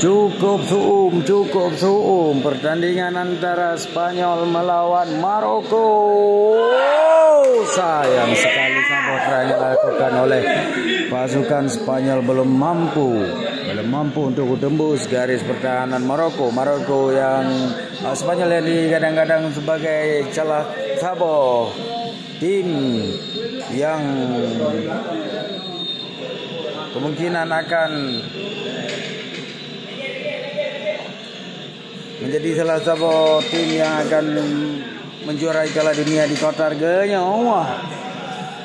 Cukup suum pertandingan antara Spanyol melawan Maroko. Sayang sekali sabotage yang dilakukan oleh pasukan Spanyol belum mampu untuk tembus garis pertahanan Maroko. Maroko yang Spanyol yang digadang-gadang sebagai salah satu tim yang kemungkinan akan menjadi salah satu tim yang akan menjuarai Piala Dunia di Qatar genyoh.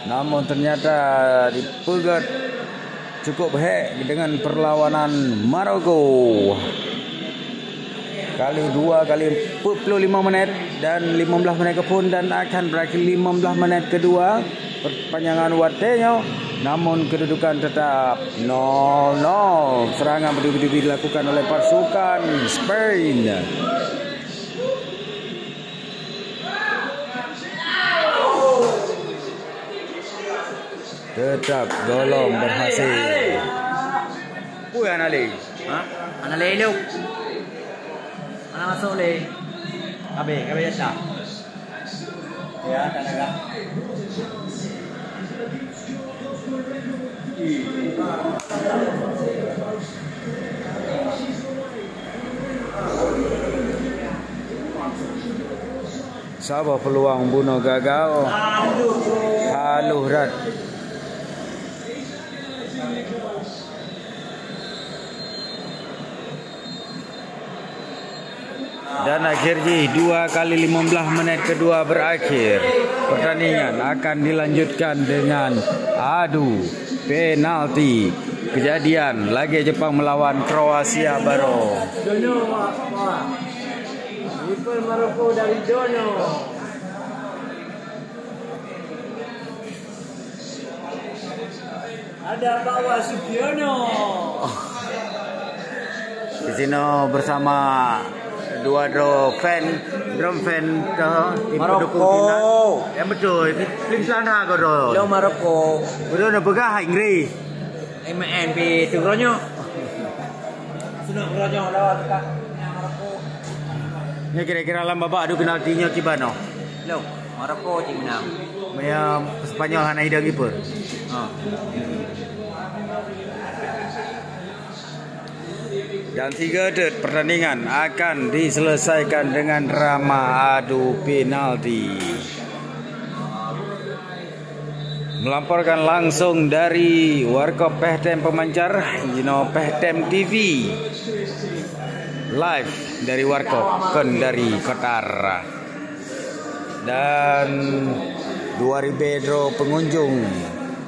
Namun ternyata dipegat cukup baik dengan perlawanan Maroko. Kali 45 menit dan 15 menit kepun dan akan berakhir 15 menit kedua perpanjangan waktunya. Namun kedudukan tetap 0-0. Serangan bertubi-tubi dilakukan oleh pasukan Spain. Tetap belum berhasil. Puan Ali. Ana leleo. Ana masuk le. Kabe ya. Ya, tanaga. Siapa peluang bunuh gagal? Haluh rat. Dan akhirnya 2 kali 15 menit kedua berakhir. Pertandingan akan dilanjutkan dengan adu penalti. Kejadian lagi Jepang melawan Kroasia baru. Dono apa? Gol Maroko dari Dono. Ada bawa Sugiono. Di sini bersama dua drum fan ke Maroko. Ya betul. Tim sana kau do. Lo Maroko. Betul nak begah Inggris. MN pi Turonyo. Sudah Turonyo lawan Maroko. Ini kira-kira lam babak adu penaltinya Cibano. Lo Maroko tim menang. Maya Spanyol hana ida kiper. Dan 3 detik pertandingan akan diselesaikan dengan drama adu penalti. Melaporkan langsung dari Warkop Pehtem Pemancar, Pehtem TV. Live dari Warkop dari Qatar. Dan 2.000 pengunjung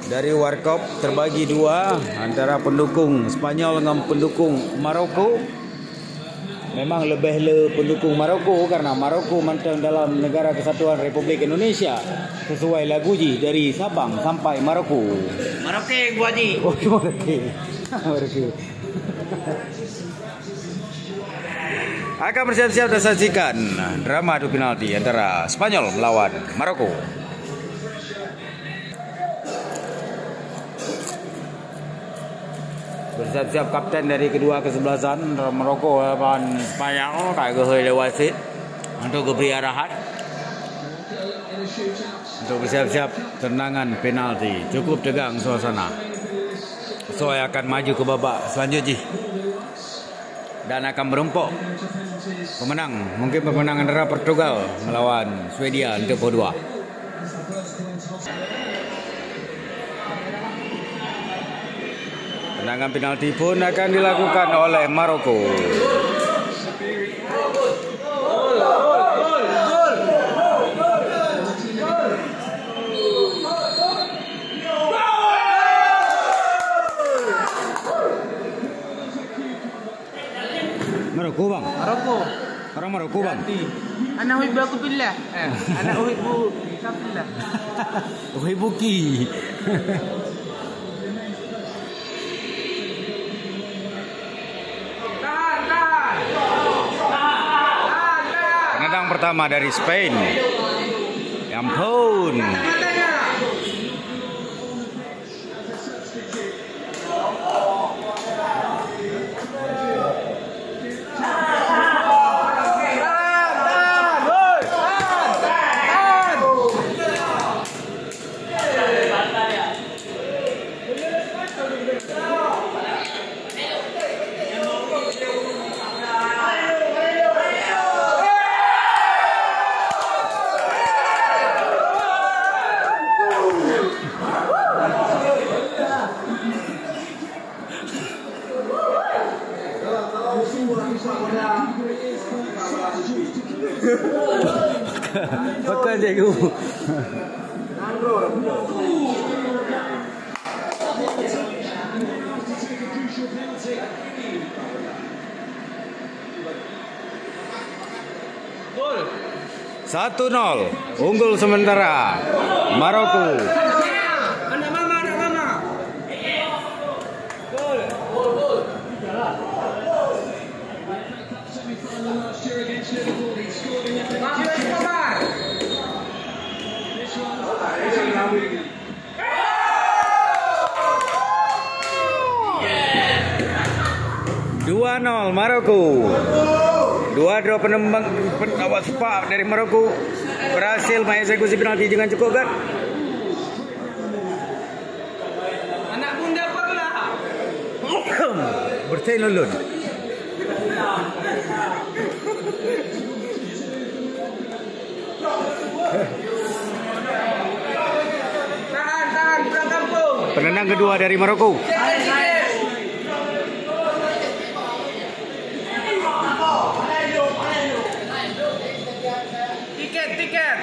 dari Warkop terbagi 2 antara pendukung Spanyol dengan pendukung Maroko. Memang lebih pendukung Maroko karena Maroko mantap dalam Negara Kesatuan Republik Indonesia sesuai lagu dari Sabang sampai Maroko. Maroko gua ji. Oh, Maroko. Akan bersiap-siap dan saksikan drama adu penalti antara Spanyol melawan Maroko. Bersiap-siap kapten dari kedua kesebelasan Maroko lawan Spanyol kayak gehoi wasit untuk beri arahan untuk bersiap-siap tendangan penalti. Cukup tegang suasana. So akan maju ke babak selanjutnya dan akan berempuk pemenang, mungkin pemenang antara Portugal melawan Swedia untuk kedua. Tendangan penalti pun akan dilakukan oleh Maroko. Maroko bang. Maroko. Orang Maroko bang. Anak uhibbu aku billah. Anak uhibbu billah. Uhibbu ki. Penendang pertama dari Spain. Ya ampun. Makan cikgu. Gol. 1-0 unggul sementara Maroko. Anak mama. Gol. Dua 2-0 Maroko. Dua penawar sepak dari Maroko berhasil mengeksekusi penalti dengan cukup kan? Anak bunda apa pula? Bertain lulun. Tahan, pulang kampung. Penendang kedua dari Maroko. Tiket.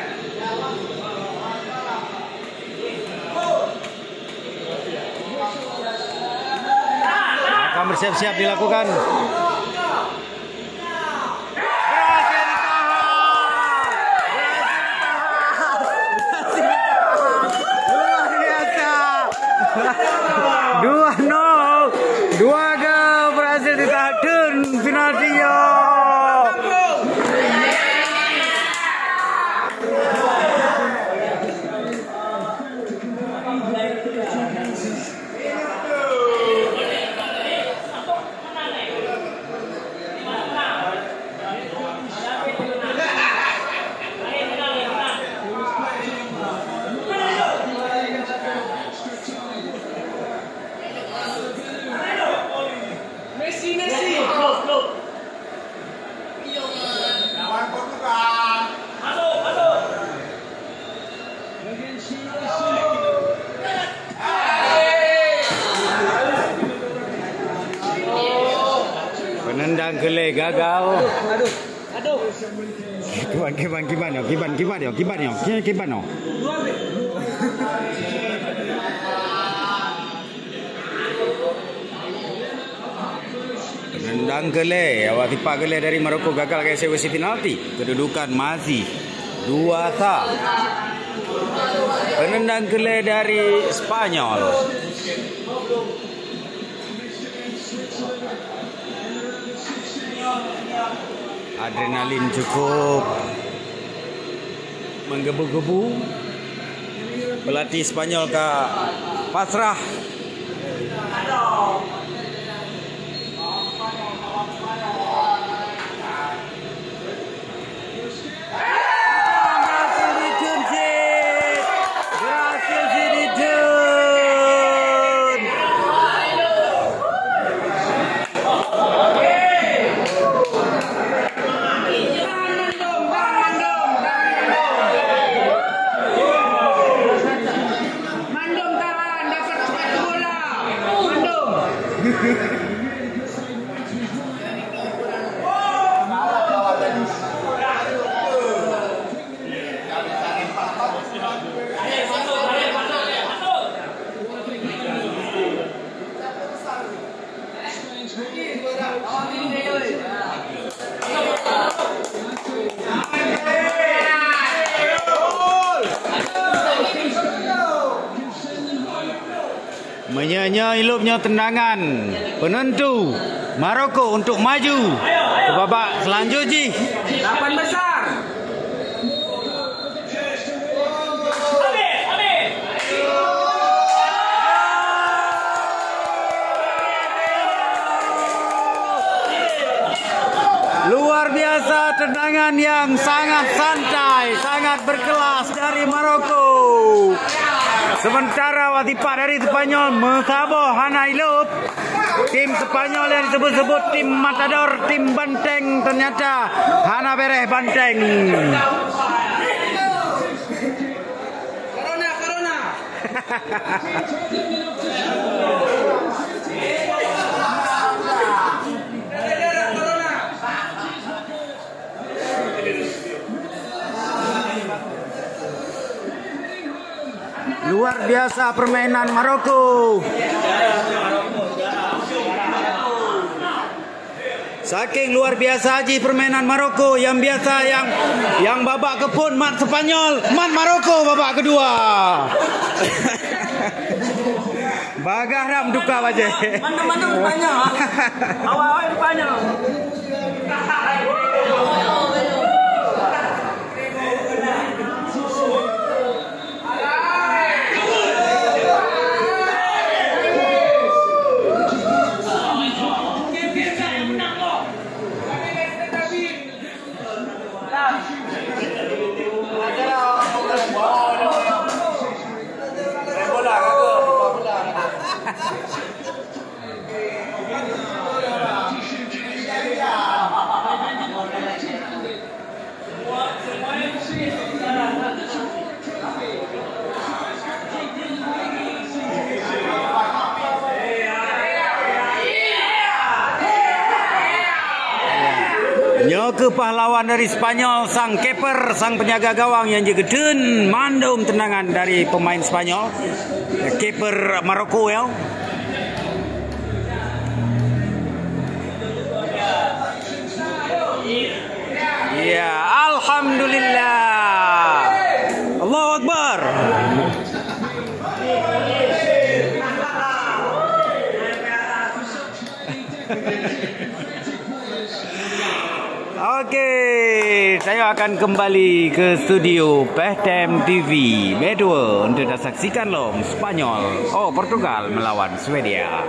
Akan bersiap-siap dilakukan. Luar biasa. 2-0. 2 gol berhasil ditahan penaltinya. Messi. Penendang gele gagal. Aduh. Kiban. Penendang gele, awak tipak gele dari Maroko gagal ke eksekusi penalti. Kedudukan masih 2-2. Penendang gele dari Spanyol. Adrenalin cukup menggebu-gebu. Pelatih Spanyol ke pasrah. Berhasil dijun. Mandum tahan, dapat sepatu bola. Mandum. Menyenya hilupnya tendangan penentu Maroko untuk maju ke babak selanjutnya. 8 besar. Luar biasa tendangan yang sangat santai, sangat berkelas dari Maroko. Sementara watipak dari Spanyol mengkabur hana hilup. Tim Spanyol yang disebut-sebut tim Matador, tim banteng, ternyata hana bereh banteng. Corona. Corona. luar biasa permainan Maroko. Saking luar biasa Haji permainan Maroko, yang biasa yang babak kepun mat Spanyol, mat Maroko babak kedua. Bagah ram duka aja. Mana Spanyol. Awal-awal Spanyol. Nyoke pahlawan dari Spanyol, sang keeper, sang penjaga gawang yang juga den mandum tendangan dari pemain Spanyol, keeper Maroko ya. Ya, alhamdulillah. Allahu Akbar. Oke, saya akan kembali ke studio PTM TV Medua untuk saksikan Spanyol, Portugal melawan Swedia.